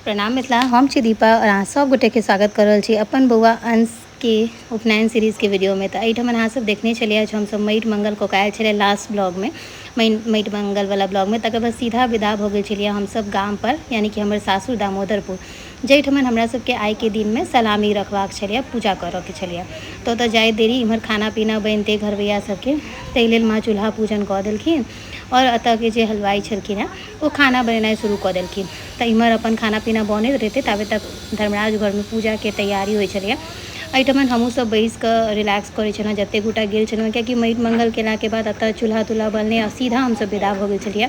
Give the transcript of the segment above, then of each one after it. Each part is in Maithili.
प्रणाम मिथिला, हम छी दीपा और अहाँ सब गोटे के स्वागत कर रहल छी अपन बौआ अंश के उपनयन सीरीज के वीडियो में। तो एहिठाम अहाँ सब देखने छलिए हम सब माटि मंगल कऽ आयल छलिए लास्ट ब्लॉग में, माटि मंगल वाला ब्लॉग में। तकर बाद सीधा विदा भऽ गेल छलिए हम सब गाम पर, यानी कि हमर सासुर दामोदरपुर, जाहिठाम हमरा सबके आइ के दिन में सलामी रखबाक छलिए, पूजा करऽ के छलिए। तो ओतऽ जाए देरी इम्हर खाना पीना बनिते घरवैया सबके, ताहि लेल माँ चूल्हा पूजन कऽ देलखिन और एतऽ के जे हलवाई छलखिन हेँ ओ खाना बनेनाइ शुरू कऽ देलखिन। तऽ इम्हर अपन खाना पीना बनैत रहितै, ताबे तक धर्मराज घर में पूजा के तैयारी होइ छलैए। एहिठाम हमहूँ सब बैस कऽ रिलैक्स करै छलहुँ, जतेक गोटा गेल छलहुँ, कियाकि माटि मंगल केलाके बाद एतऽ चूल्हा तूल्हा बनलै आ सीधा हमसब विदा भऽ गेल छलिए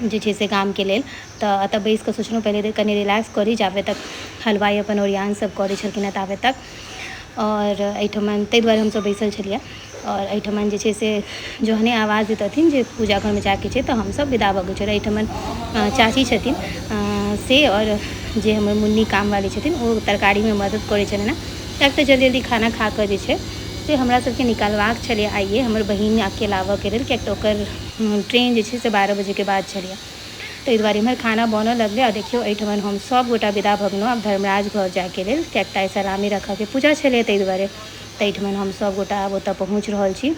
जे छै से गामके लेल। तऽ एतऽ बैस कऽ सोचलहुँ पहिले कनि रिलैक्स करी, जाबे तक हलवाई अपन ओरियान सब करै छलखिन हेँ ताबे तक। और एहिठाम ताहि दुआरे हमसब बैसल छलिए। और एहिठाम जे छै से जहने आवाज़ देतथिन जे पूजा घर में जाके छै, तऽ हमसब विदा भऽ गेल छलिए। एहिठाम चाची छथिन से, और जे हमर मुन्नी काम वाली छथिन ओ तरकारी में मदद करै छथिन। किएक तऽ जल्दी जल्दी खाना खा कऽ जे छै से हमरा सबके निकलबाक छलै आइए, हमर बहिन के लाबऽके लेल, किएक तऽ ओकर ट्रेन जे छै से 12 बजे के बाद छलै। ताहि दुआरे इम्हर खाना बनऽ लगलै और देखियौ एहिठाम हम सब गोटा विदा भऽ गेलहुँ आब धर्मराज घर जाके लेल, किएक तऽ सलामी रखऽके पूजा छलै ताहि दुआरे। तऽ एहिठाम हम सब गोटा आब ओतऽ पहुँच रहल छी।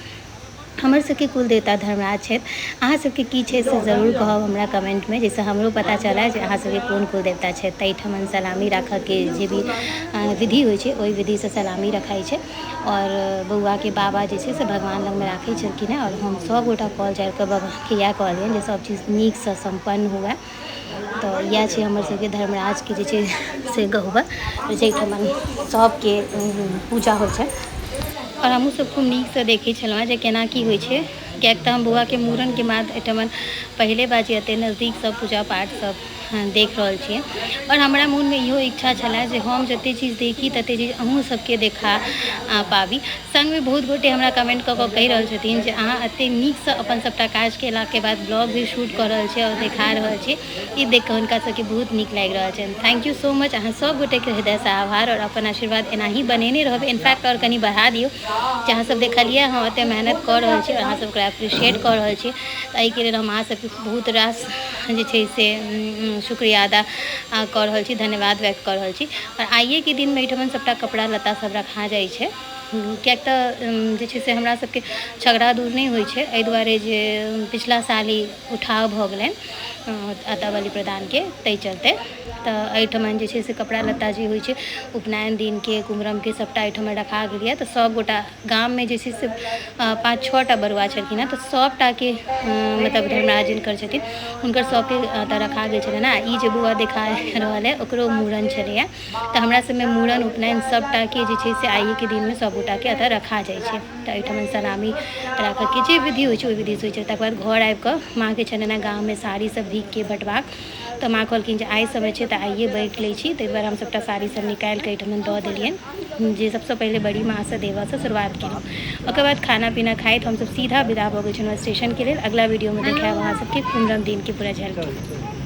हमर सबके कुलदेवता धर्मराज छथि। अहाँ सबके की छै से जरूर कहब हमरा कमेंट में, जाहिसँ हमरो पता चलै जे अहाँ सबके कोन कुलदेवता छथि। तऽ एहिठाम सलामी रखऽके जे भी विधि होइ छै ओहि विधिसँ सलामी रखाइ छै। और बौआ के बाबा जे छै से भगवान लग में राखै छलखिन हेँ, और हम सब गोटा कल जारि कऽ बाबाके इएह कहलियनि जे सब चीज नीकसँ सम्पन्न हुए। तऽ इएह छै हमर सबके धर्मराजके जे छै से गह्वर, जाहिठाम सबके पूजा होइ छै। और हमहूँ सब खूब नीकसँ देखै छलहुँ जे केना की होइ छै, किएक तऽ हम बौआके मूड़नके बाद एहिठाम पहिले बार जे एतेक नजदीकसँ पूजा पाठ सब देख रहल छियै। और हमरा मोनमे इहो इच्छा छलै जे हम जतेक चीज देखी ततेक चीज अहूँ सबके देखा पाबी। संगमे बहुत गोटे हमरा कमेंट कऽ कहि रहल छथिन जे अहाँ एतेक नीकसँ अपन सबटा काज केलाके बाद ब्लॉग भी शूट कऽ रहल छी और देखा रहल छी, ई देख कऽ हुनका सबके बहुत नीक लागि रहल छनि। थैंक यू सो मच, अहाँ सब गोटेके हृदयसँ आभार, और अपन आशीर्वाद एनाही बनेने रहबै, इनफैक्ट और कनि बढ़ा दियौ। जे अहाँ सब देखलिए हम एतेक मेहनत कऽ रहल छी और अहाँ सब ओकरा एप्रिशिएट कऽ रहल छी, तऽ एहिके लेल हम अहाँ सबके बहुत रास जे छै से शुक्रिया अदा कऽ रहल छी, धन्यवाद व्यक्त कऽ रहल छी। और आइए के दिन में एहिठाम सबटा कपड़ा लत्ता सब रखा जाइ छै, किएक तऽ जे छै से हमरा सबके झगड़ा दूर नहि होइ छै, एहि दुआरे जे पिछला साल ही उठाव भऽ गेलनि अतऽ बलि प्रदानके, ताहि चलते। तऽ एहिठाम जे छै से कपड़ा लत्ता जे होइ छै उपनयन दिनके कुमरमके सबटा एहिठाम रखा गेल यऽ। तऽ सब गोटा गाममे जे छै से 5-6 टा बरुआ छलखिन हेँ, तऽ सबटाके मतलब धर्मराज जिनकर छथिन हुनकर सबके एतऽ रखा गेल छलनि हेँ। ई जे बौआ देखा रहल है ओकरो मूड़न छलैए। तऽ हमरा सबमे मूड़न उपनयन सबटाके जे छै से आइएके दिनमे सब गोटाके एतऽ रखा जाइ छै। तऽ एहिठाम सलामी राखऽके जे विधि होइ छै ओहि विधिसँ होइ छै। तकर बाद घर आबि कऽ माँके छलनि हेँ गाममे साड़ी सब भीखके बँटबाक, तऽ माँ कहलखिन जे आइ समय छै तऽ आइए बाँटि लै छी। ताहि दुआरे हम सबटा साड़ी सब निकालि कऽ एहिठाम दऽ देलियनि, जे सबसँ पहिले बड़ी माँसँ देबऽसँ शुरुआत केलहुँ। ओकर बाद खाना पीना खाइत हमसब सीधा विदा भऽ गेल छलहुँ स्टेशनके लेल। अगला वीडियोमे देखायब अहाँ सबके कुमरम दिनके पूरा झलकी।